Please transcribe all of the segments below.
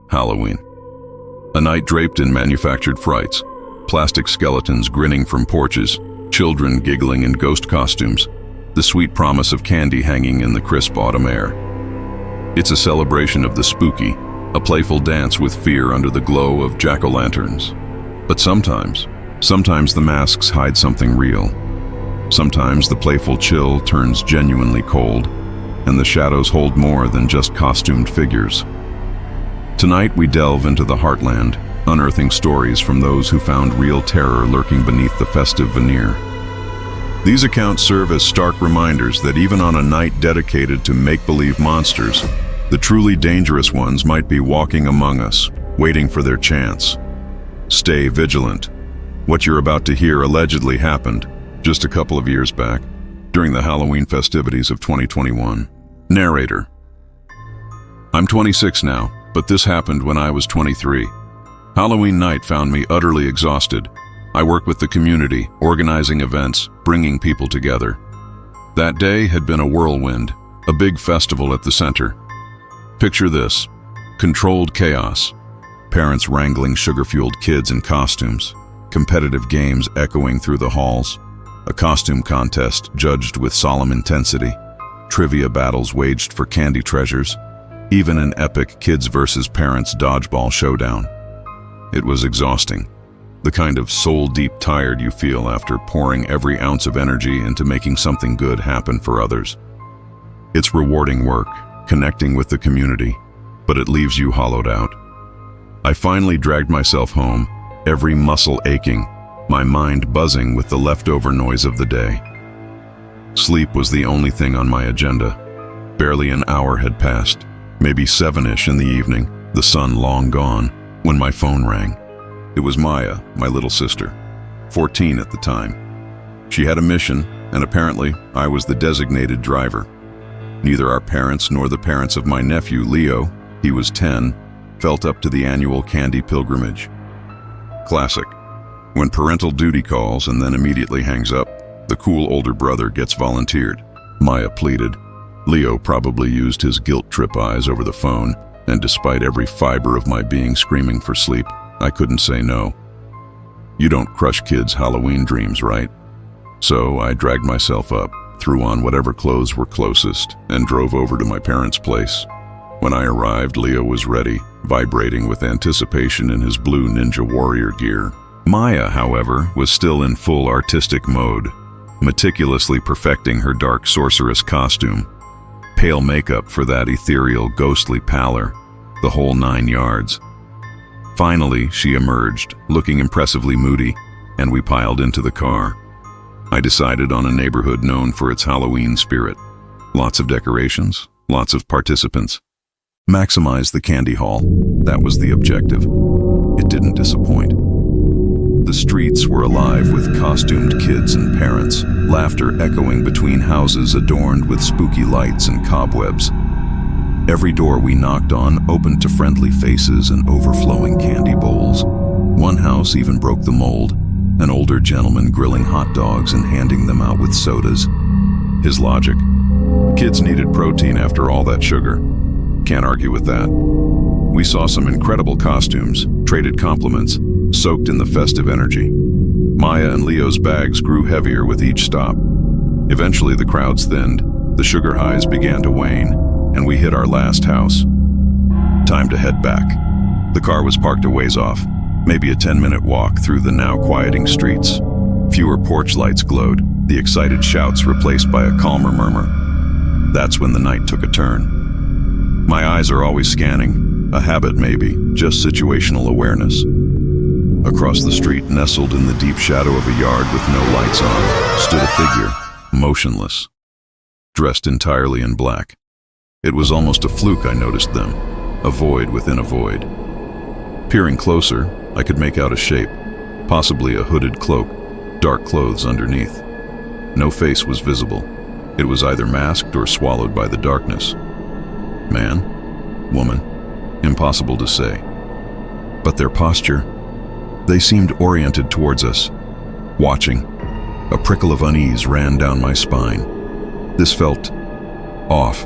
Halloween. A night draped in manufactured frights, plastic skeletons grinning from porches, children giggling in ghost costumes, the sweet promise of candy hanging in the crisp autumn air. It's a celebration of the spooky, a playful dance with fear under the glow of jack-o'-lanterns. But sometimes the masks hide something real. Sometimes the playful chill turns genuinely cold, and the shadows hold more than just costumed figures. Tonight we delve into the Heartland, unearthing stories from those who found real terror lurking beneath the festive veneer. These accounts serve as stark reminders that even on a night dedicated to make-believe monsters, the truly dangerous ones might be walking among us, waiting for their chance. Stay vigilant. What you're about to hear allegedly happened just a couple of years back, during the Halloween festivities of 2021. Narrator. I'm 26 now, but this happened when I was 23. Halloween night found me utterly exhausted. I work with the community, organizing events, bringing people together. That day had been a whirlwind, a big festival at the center. Picture this: controlled chaos, parents wrangling sugar-fueled kids in costumes, competitive games echoing through the halls, a costume contest judged with solemn intensity, trivia battles waged for candy treasures, even an epic kids versus parents dodgeball showdown. It was exhausting, the kind of soul-deep tired you feel after pouring every ounce of energy into making something good happen for others. It's rewarding work, connecting with the community, but it leaves you hollowed out. I finally dragged myself home, every muscle aching, my mind buzzing with the leftover noise of the day. Sleep was the only thing on my agenda. Barely an hour had passed, maybe 7-ish in the evening, the sun long gone, when my phone rang. It was Maya, my little sister, 14 at the time. She had a mission, and apparently I was the designated driver. Neither our parents nor the parents of my nephew, Leo, he was 10, felt up to the annual candy pilgrimage. Classic. When parental duty calls and then immediately hangs up, the cool older brother gets volunteered. Maya pleaded. Leo probably used his guilt trip eyes over the phone, and despite every fiber of my being screaming for sleep, I couldn't say no. You don't crush kids' Halloween dreams, right? So I dragged myself up, threw on whatever clothes were closest, and drove over to my parents' place. When I arrived, Leo was ready, vibrating with anticipation in his blue Ninja Warrior gear. Maya, however, was still in full artistic mode, meticulously perfecting her dark sorceress costume. Pale makeup for that ethereal, ghostly pallor, the whole 9 yards. Finally, she emerged, looking impressively moody, and we piled into the car. I decided on a neighborhood known for its Halloween spirit. Lots of decorations, lots of participants. Maximize the candy haul. That was the objective. It didn't disappoint. The streets were alive with costumed kids and parents, laughter echoing between houses adorned with spooky lights and cobwebs. Every door we knocked on opened to friendly faces and overflowing candy bowls. One house even broke the mold, an older gentleman grilling hot dogs and handing them out with sodas. His logic: kids needed protein after all that sugar. Can't argue with that. We saw some incredible costumes, traded compliments, soaked in the festive energy. Maya and Leo's bags grew heavier with each stop. Eventually the crowds thinned, the sugar highs began to wane, and we hit our last house. Time to head back. The car was parked a ways off, maybe a 10-minute walk through the now quieting streets. Fewer porch lights glowed, the excited shouts replaced by a calmer murmur. That's when the night took a turn. My eyes are always scanning, a habit maybe, just situational awareness. Across the street, nestled in the deep shadow of a yard with no lights on, stood a figure, motionless, dressed entirely in black. It was almost a fluke I noticed them, a void within a void. Peering closer, I could make out a shape, possibly a hooded cloak, dark clothes underneath. No face was visible. It was either masked or swallowed by the darkness. Man? Woman? Impossible to say. But their posture, they seemed oriented towards us, watching. A prickle of unease ran down my spine. This felt off.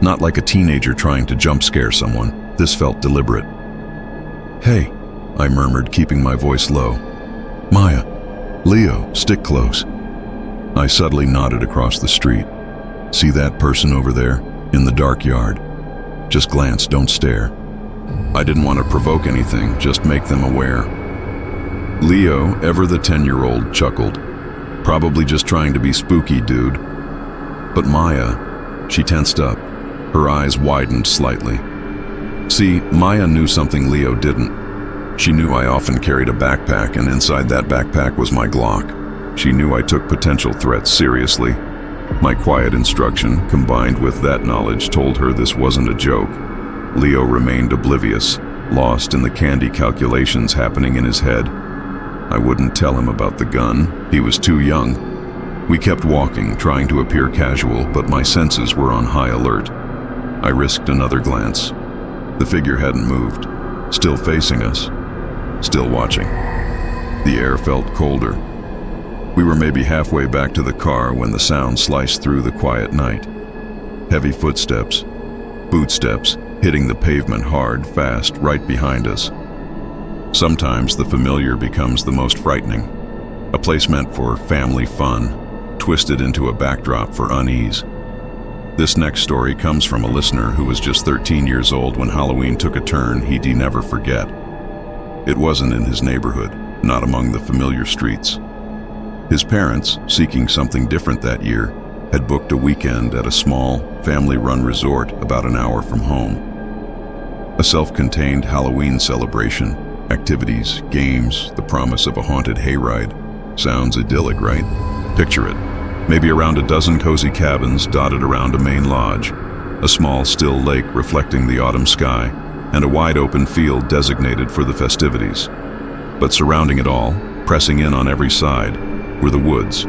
Not like a teenager trying to jump scare someone, This felt deliberate. "Hey," I murmured, keeping my voice low. "Maya, Leo, stick close." I subtly nodded across the street. "See that person over there, in the dark yard? Just glance, don't stare." I didn't want to provoke anything, just make them aware. Leo, ever the 10-year-old, chuckled. "Probably just trying to be spooky, dude." But Maya, she tensed up. Her eyes widened slightly. See, Maya knew something Leo didn't. She knew I often carried a backpack, and inside that backpack was my Glock. She knew I took potential threats seriously. My quiet instruction, combined with that knowledge, told her this wasn't a joke. Leo remained oblivious, lost in the candy calculations happening in his head. I wouldn't tell him about the gun. He was too young. We kept walking, trying to appear casual, but my senses were on high alert. I risked another glance. The figure hadn't moved, still facing us, still watching. The air felt colder. We were maybe halfway back to the car when the sound sliced through the quiet night. Heavy footsteps, boot steps, hitting the pavement hard, fast, right behind us. Sometimes the familiar becomes the most frightening. A place meant for family fun, twisted into a backdrop for unease. This next story comes from a listener who was just 13 years old when Halloween took a turn he'd never forget. It wasn't in his neighborhood, not among the familiar streets. His parents, seeking something different that year, had booked a weekend at a small, family-run resort about an hour from home. A self-contained Halloween celebration, activities, games, the promise of a haunted hayride. Sounds idyllic, right? Picture it. Maybe around a dozen cozy cabins dotted around a main lodge, a small, still lake reflecting the autumn sky, and a wide-open field designated for the festivities. But surrounding it all, pressing in on every side, were the woods.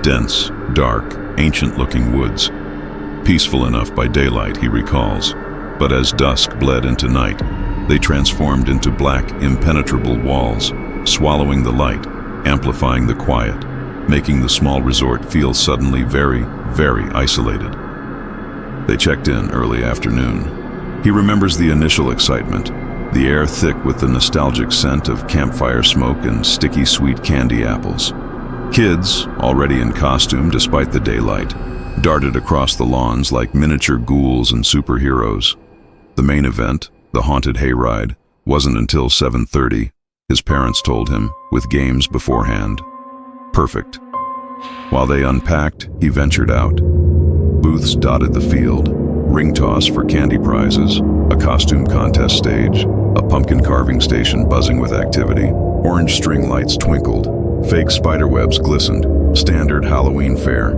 Dense, dark, ancient-looking woods. Peaceful enough by daylight, he recalls, but as dusk bled into night, they transformed into black, impenetrable walls, swallowing the light, amplifying the quiet, making the small resort feel suddenly very, very isolated. They checked in early afternoon. He remembers the initial excitement, the air thick with the nostalgic scent of campfire smoke and sticky sweet candy apples. Kids, already in costume despite the daylight, darted across the lawns like miniature ghouls and superheroes. The main event, the haunted hayride, wasn't until 7:30, his parents told him, with games beforehand. Perfect. While they unpacked, he ventured out. Booths dotted the field, ring toss for candy prizes, a costume contest stage, a pumpkin carving station buzzing with activity. Orange string lights twinkled, fake spiderwebs glistened, standard Halloween fare.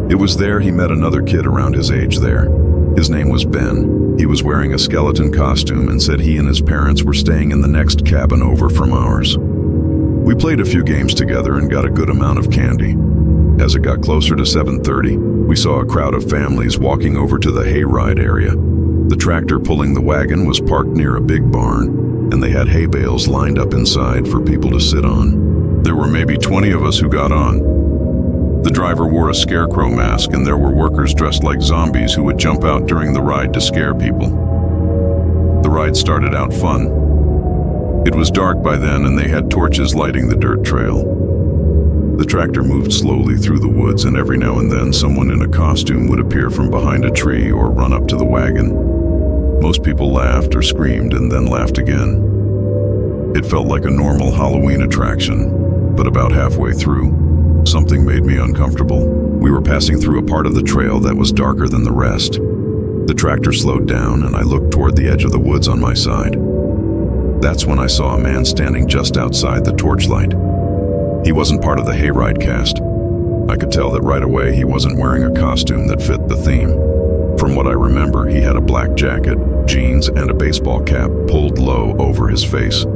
It was there he met another kid around his age there. His name was Ben. He was wearing a skeleton costume and said he and his parents were staying in the next cabin over from ours. We played a few games together and got a good amount of candy. As it got closer to 7:30, we saw a crowd of families walking over to the hayride area. The tractor pulling the wagon was parked near a big barn, and they had hay bales lined up inside for people to sit on. There were maybe 20 of us who got on. The driver wore a scarecrow mask, and there were workers dressed like zombies who would jump out during the ride to scare people. The ride started out fun. It was dark by then, and they had torches lighting the dirt trail. The tractor moved slowly through the woods, and every now and then someone in a costume would appear from behind a tree or run up to the wagon. Most people laughed or screamed and then laughed again. It felt like a normal Halloween attraction, but about halfway through, something made me uncomfortable. We were passing through a part of the trail that was darker than the rest. The tractor slowed down, and I looked toward the edge of the woods on my side. That's when I saw a man standing just outside the torchlight. He wasn't part of the hayride cast. I could tell that right away he wasn't wearing a costume that fit the theme. From what I remember, he had a black jacket, jeans, and a baseball cap pulled low over his face.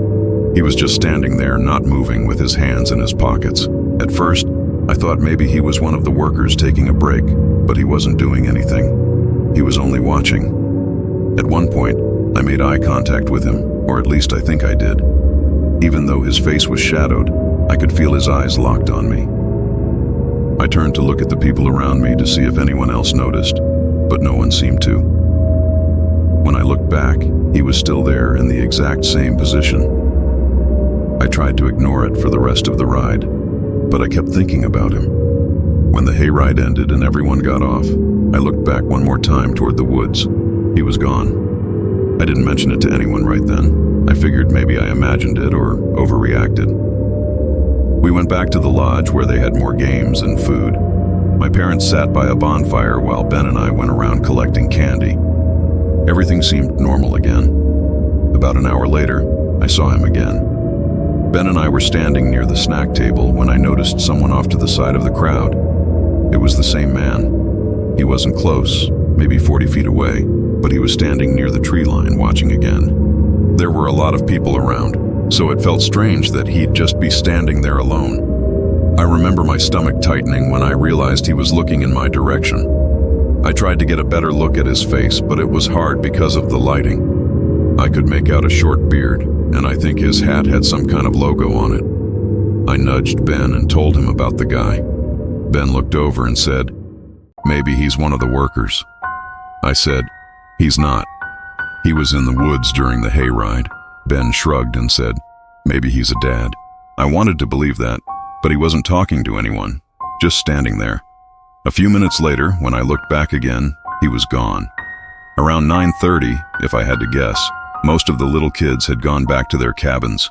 He was just standing there, not moving, with his hands in his pockets. At first, I thought maybe he was one of the workers taking a break, but he wasn't doing anything. He was only watching. At one point, I made eye contact with him, or at least I think I did. Even though his face was shadowed, I could feel his eyes locked on me. I turned to look at the people around me to see if anyone else noticed, but no one seemed to. When I looked back, he was still there in the exact same position. I tried to ignore it for the rest of the ride, but I kept thinking about him. When the hayride ended and everyone got off, I looked back one more time toward the woods. He was gone. I didn't mention it to anyone right then. I figured maybe I imagined it or overreacted. We went back to the lodge where they had more games and food. My parents sat by a bonfire while Ben and I went around collecting candy. Everything seemed normal again. About an hour later, I saw him again. Ben and I were standing near the snack table when I noticed someone off to the side of the crowd. It was the same man. He wasn't close, maybe 40 feet away, but he was standing near the tree line watching again. There were a lot of people around, so it felt strange that he'd just be standing there alone. I remember my stomach tightening when I realized he was looking in my direction. I tried to get a better look at his face, but it was hard because of the lighting. I could make out a short beard, and I think his hat had some kind of logo on it. I nudged Ben and told him about the guy. Ben looked over and said, "Maybe he's one of the workers." I said, "He's not. He was in the woods during the hayride." Ben shrugged and said, "Maybe he's a dad." I wanted to believe that, but he wasn't talking to anyone, just standing there. A few minutes later, when I looked back again, he was gone. Around 9:30, if I had to guess, most of the little kids had gone back to their cabins.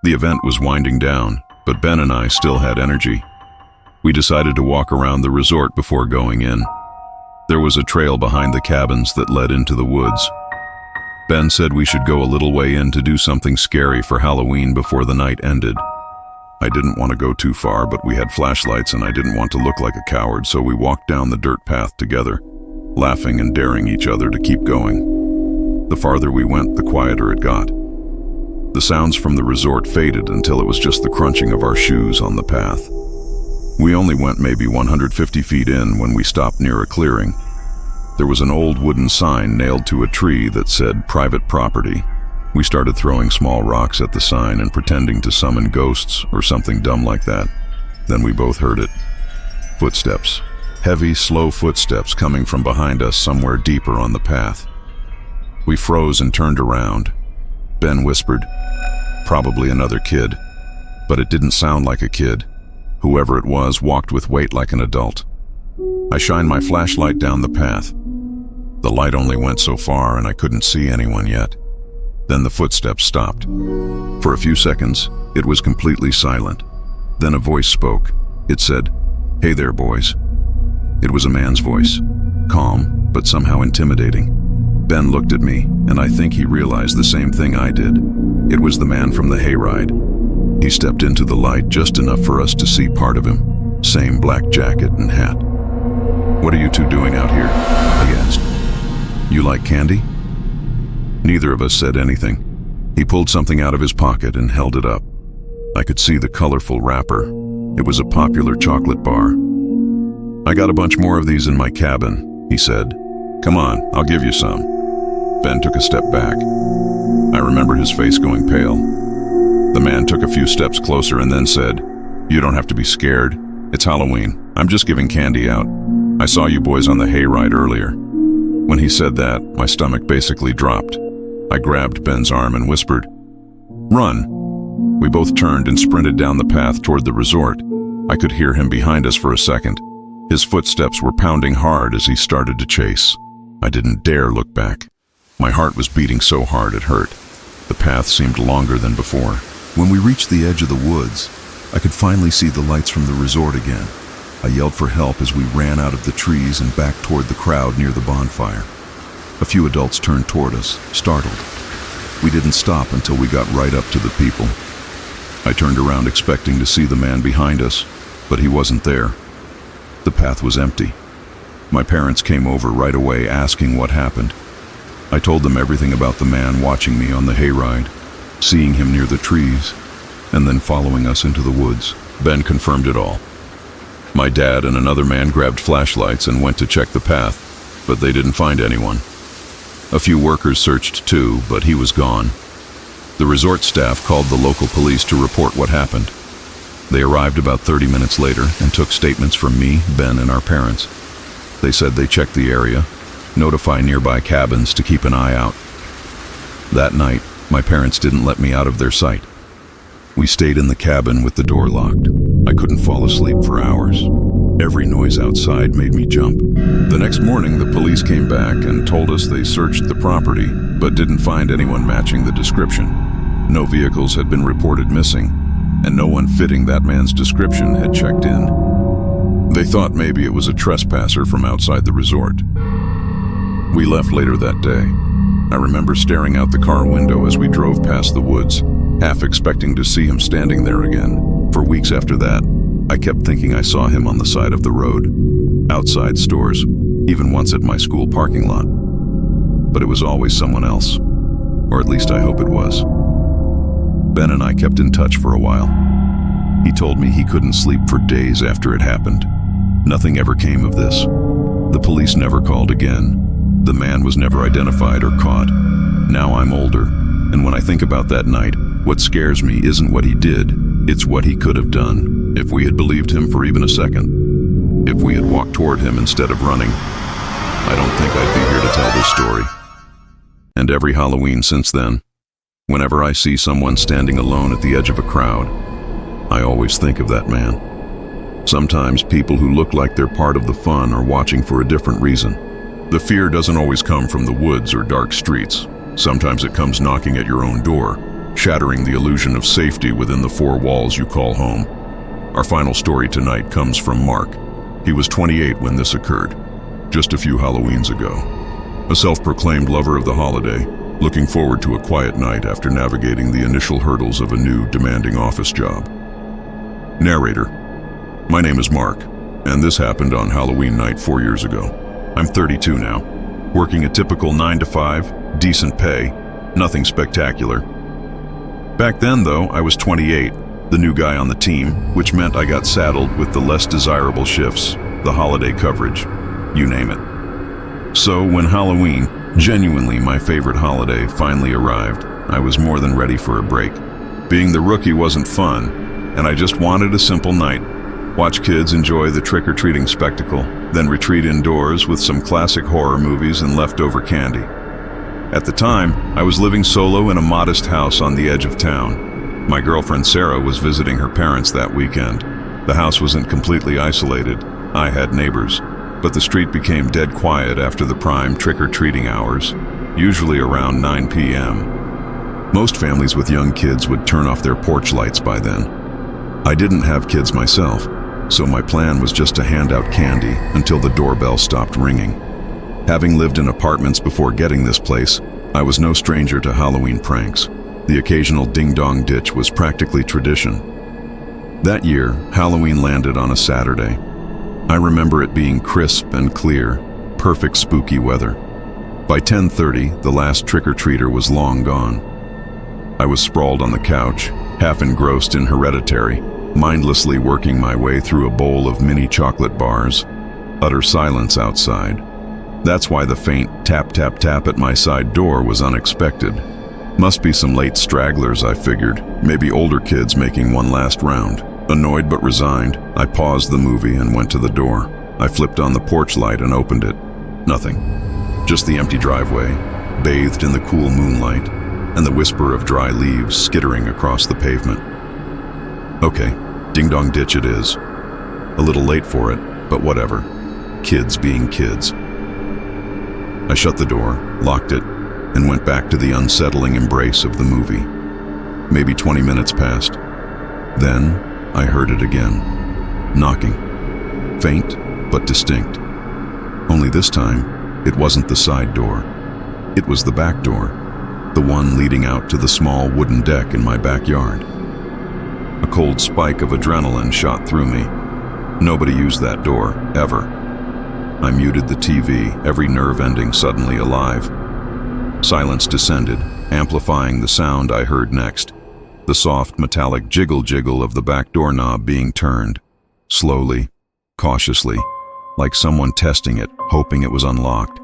The event was winding down, but Ben and I still had energy. We decided to walk around the resort before going in. There was a trail behind the cabins that led into the woods. Ben said we should go a little way in to do something scary for Halloween before the night ended. I didn't want to go too far, but we had flashlights and I didn't want to look like a coward, so we walked down the dirt path together, laughing and daring each other to keep going. The farther we went, the quieter it got. The sounds from the resort faded until it was just the crunching of our shoes on the path. We only went maybe 150 feet in when we stopped near a clearing. There was an old wooden sign nailed to a tree that said "Private Property." We started throwing small rocks at the sign and pretending to summon ghosts or something dumb like that. Then we both heard it. Footsteps. Heavy, slow footsteps coming from behind us somewhere deeper on the path. We froze and turned around. Ben whispered, "Probably another kid." But it didn't sound like a kid. Whoever it was walked with weight like an adult. I shined my flashlight down the path. The light only went so far and I couldn't see anyone yet. Then the footsteps stopped. For a few seconds, it was completely silent. Then a voice spoke. It said, "Hey there, boys." It was a man's voice, calm, but somehow intimidating. Ben looked at me, and I think he realized the same thing I did. It was the man from the hayride. He stepped into the light just enough for us to see part of him. Same black jacket and hat. "What are you two doing out here?" he asked. "You like candy?" Neither of us said anything. He pulled something out of his pocket and held it up. I could see the colorful wrapper. It was a popular chocolate bar. "I got a bunch more of these in my cabin," he said. "Come on, I'll give you some." Ben took a step back. I remember his face going pale. The man took a few steps closer and then said, "You don't have to be scared. It's Halloween. I'm just giving candy out. I saw you boys on the hayride earlier." When he said that, my stomach basically dropped. I grabbed Ben's arm and whispered, "Run!" We both turned and sprinted down the path toward the resort. I could hear him behind us for a second. His footsteps were pounding hard as he started to chase. I didn't dare look back. My heart was beating so hard it hurt. The path seemed longer than before. When we reached the edge of the woods, I could finally see the lights from the resort again. I yelled for help as we ran out of the trees and back toward the crowd near the bonfire. A few adults turned toward us, startled. We didn't stop until we got right up to the people. I turned around expecting to see the man behind us, but he wasn't there. The path was empty. My parents came over right away asking what happened. I told them everything about the man watching me on the hayride, seeing him near the trees, and then following us into the woods. Ben confirmed it all. My dad and another man grabbed flashlights and went to check the path, but they didn't find anyone. A few workers searched too, but he was gone. The resort staff called the local police to report what happened. They arrived about 30 minutes later and took statements from me, Ben, and our parents. They said they checked the area. notify nearby cabins to keep an eye out. That night, my parents didn't let me out of their sight. We stayed in the cabin with the door locked. I couldn't fall asleep for hours. Every noise outside made me jump. The next morning, the police came back and told us they searched the property, but didn't find anyone matching the description. No vehicles had been reported missing, and no one fitting that man's description had checked in. They thought maybe it was a trespasser from outside the resort. We left later that day. I remember staring out the car window as we drove past the woods, half expecting to see him standing there again. For weeks after that, I kept thinking I saw him on the side of the road, outside stores, even once at my school parking lot. But it was always someone else, or at least I hope it was. Ben and I kept in touch for a while. He told me he couldn't sleep for days after it happened. Nothing ever came of this. The police never called again. The man was never identified or caught. Now I'm older, and when I think about that night, what scares me isn't what he did, it's what he could have done if we had believed him for even a second. If we had walked toward him instead of running. I don't think I'd be here to tell this story. And every Halloween since then, whenever I see someone standing alone at the edge of a crowd, I always think of that man. Sometimes people who look like they're part of the fun are watching for a different reason. The fear doesn't always come from the woods or dark streets. Sometimes it comes knocking at your own door, shattering the illusion of safety within the four walls you call home. Our final story tonight comes from Mark. He was 28 when this occurred, just a few Halloweens ago. A self-proclaimed lover of the holiday, looking forward to a quiet night after navigating the initial hurdles of a new, demanding office job. Narrator: my name is Mark, and this happened on Halloween night 4 years ago. I'm 32 now, working a typical 9 to 5, decent pay, nothing spectacular. Back then, though, I was 28, the new guy on the team, which meant I got saddled with the less desirable shifts, the holiday coverage, you name it. So when Halloween, genuinely my favorite holiday, finally arrived, I was more than ready for a break. Being the rookie wasn't fun, and I just wanted a simple night. Watch kids enjoy the trick-or-treating spectacle, then retreat indoors with some classic horror movies and leftover candy. At the time, I was living solo in a modest house on the edge of town. My girlfriend Sarah was visiting her parents that weekend. The house wasn't completely isolated. I had neighbors, but the street became dead quiet after the prime trick-or-treating hours, usually around 9 p.m. Most families with young kids would turn off their porch lights by then. I didn't have kids myself, so my plan was just to hand out candy until the doorbell stopped ringing. Having lived in apartments before getting this place, I was no stranger to Halloween pranks. The occasional ding-dong ditch was practically tradition. That year, Halloween landed on a Saturday. I remember it being crisp and clear, perfect spooky weather. By 10:30, the last trick-or-treater was long gone. I was sprawled on the couch, half engrossed in Hereditary, mindlessly working my way through a bowl of mini chocolate bars. Utter silence outside. That's why the faint tap-tap-tap at my side door was unexpected. Must be some late stragglers, I figured, maybe older kids making one last round. Annoyed but resigned, I paused the movie and went to the door. I flipped on the porch light and opened it. Nothing. Just the empty driveway, bathed in the cool moonlight, and the whisper of dry leaves skittering across the pavement. Okay, ding-dong ditch it is. A little late for it, but whatever. Kids being kids. I shut the door, locked it, and went back to the unsettling embrace of the movie. Maybe 20 minutes passed. Then, I heard it again. Knocking. Faint, but distinct. Only this time, it wasn't the side door. It was the back door. The one leading out to the small wooden deck in my backyard. A cold spike of adrenaline shot through me. Nobody used that door, ever. I muted the TV, every nerve ending suddenly alive. Silence descended, amplifying the sound I heard next. The soft, metallic jiggle-jiggle of the back doorknob being turned. Slowly, cautiously, like someone testing it, hoping it was unlocked,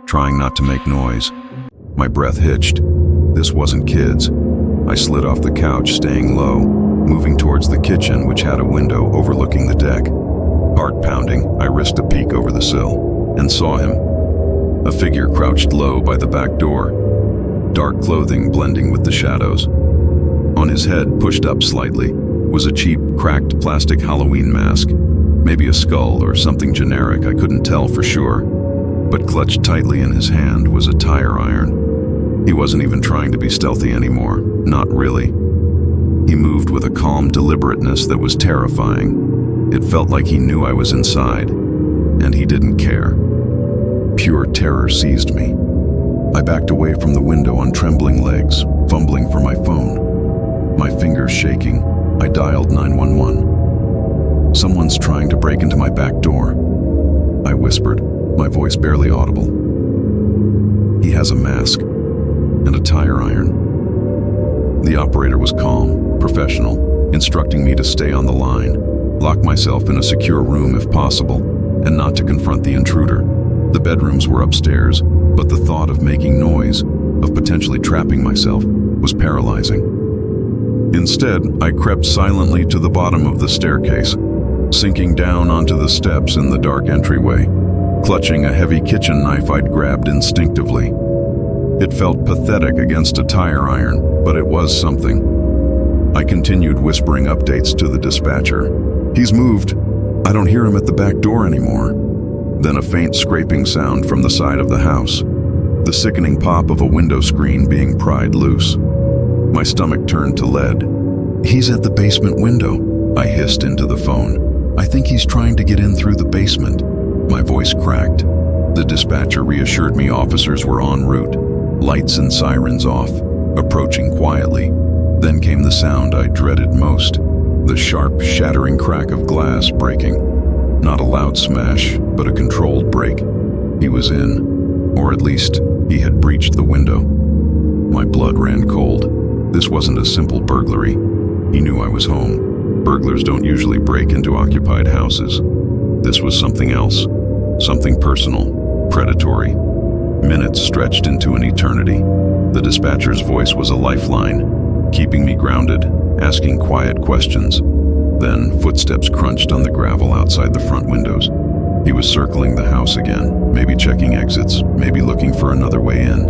trying not to make noise. My breath hitched. This wasn't kids. I slid off the couch, staying low, moving towards the kitchen, which had a window overlooking the deck. Heart pounding, I risked a peek over the sill and saw him. A figure crouched low by the back door, dark clothing blending with the shadows. On his head, pushed up slightly, was a cheap, cracked plastic Halloween mask. Maybe a skull or something generic, I couldn't tell for sure. But clutched tightly in his hand was a tire iron. He wasn't even trying to be stealthy anymore, not really. He moved with a calm deliberateness that was terrifying. It felt like he knew I was inside, and he didn't care. Pure terror seized me. I backed away from the window on trembling legs, fumbling for my phone. My fingers shaking, I dialed 911. "Someone's trying to break into my back door," I whispered, my voice barely audible. "He has a mask and a tire iron." The operator was calm, professional, instructing me to stay on the line, lock myself in a secure room if possible, and not to confront the intruder. The bedrooms were upstairs, but the thought of making noise, of potentially trapping myself, was paralyzing. Instead, I crept silently to the bottom of the staircase, sinking down onto the steps in the dark entryway, clutching a heavy kitchen knife I'd grabbed instinctively. It felt pathetic against a tire iron, but it was something. I continued whispering updates to the dispatcher. "He's moved. I don't hear him at the back door anymore." Then a faint scraping sound from the side of the house, the sickening pop of a window screen being pried loose. My stomach turned to lead. "He's at the basement window," I hissed into the phone. "I think he's trying to get in through the basement." My voice cracked. The dispatcher reassured me officers were en route, lights and sirens off, approaching quietly. Then came the sound I dreaded most, the sharp, shattering crack of glass breaking. Not a loud smash, but a controlled break. He was in, or at least, he had breached the window. My blood ran cold. This wasn't a simple burglary. He knew I was home. Burglars don't usually break into occupied houses. This was something else, something personal, predatory. Minutes stretched into an eternity. The dispatcher's voice was a lifeline, keeping me grounded, asking quiet questions. Then footsteps crunched on the gravel outside the front windows. He was circling the house again, maybe checking exits, maybe looking for another way in.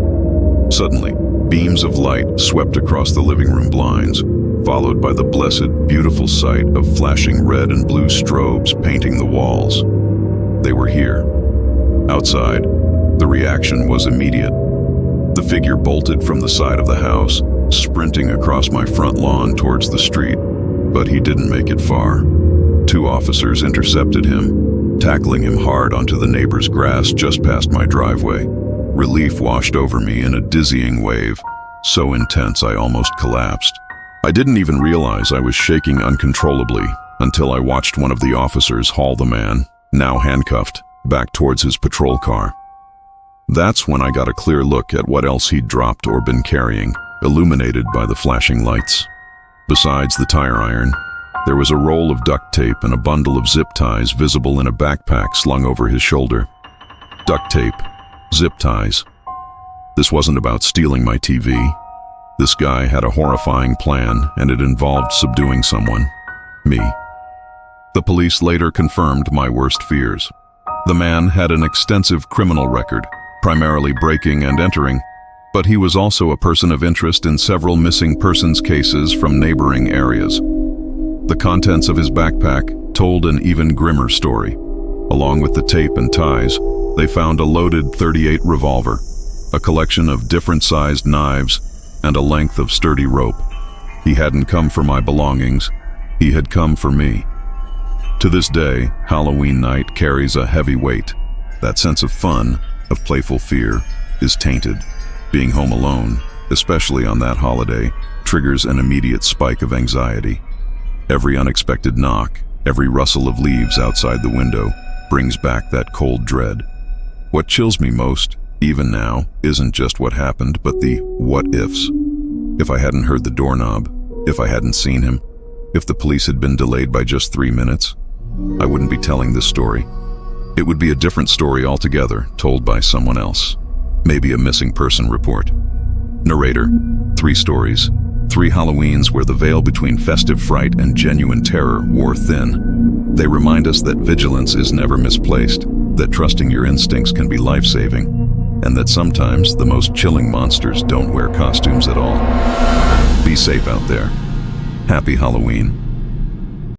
Suddenly, beams of light swept across the living room blinds, followed by the blessed, beautiful sight of flashing red and blue strobes painting the walls. They were here. Outside, the reaction was immediate. The figure bolted from the side of the house, sprinting across my front lawn towards the street. But he didn't make it far. 2 officers intercepted him, tackling him hard onto the neighbor's grass just past my driveway. Relief washed over me in a dizzying wave, so intense I almost collapsed. I didn't even realize I was shaking uncontrollably until I watched one of the officers haul the man, now handcuffed, back towards his patrol car. That's when I got a clear look at what else he'd dropped or been carrying, illuminated by the flashing lights. Besides the tire iron, there was a roll of duct tape and a bundle of zip ties visible in a backpack slung over his shoulder. Duct tape, zip ties. This wasn't about stealing my TV. This guy had a horrifying plan, and it involved subduing someone. Me. The police later confirmed my worst fears. The man had an extensive criminal record, primarily breaking and entering, but he was also a person of interest in several missing persons cases from neighboring areas. The contents of his backpack told an even grimmer story. Along with the tape and ties, they found a loaded .38 revolver, a collection of different-sized knives, and a length of sturdy rope. He hadn't come for my belongings, he had come for me. To this day, Halloween night carries a heavy weight. That sense of fun, of playful fear, is tainted. Being home alone, especially on that holiday, triggers an immediate spike of anxiety. Every unexpected knock, every rustle of leaves outside the window, brings back that cold dread. What chills me most, even now, isn't just what happened, but the what-ifs. If I hadn't heard the doorknob, if I hadn't seen him, if the police had been delayed by just 3 minutes, I wouldn't be telling this story. It would be a different story altogether, told by someone else. Maybe a missing person report. Narrator, 3 stories, 3 Halloweens where the veil between festive fright and genuine terror wore thin. They remind us that vigilance is never misplaced, that trusting your instincts can be life-saving. and that sometimes the most chilling monsters don't wear costumes at all. Be safe out there. Happy Halloween.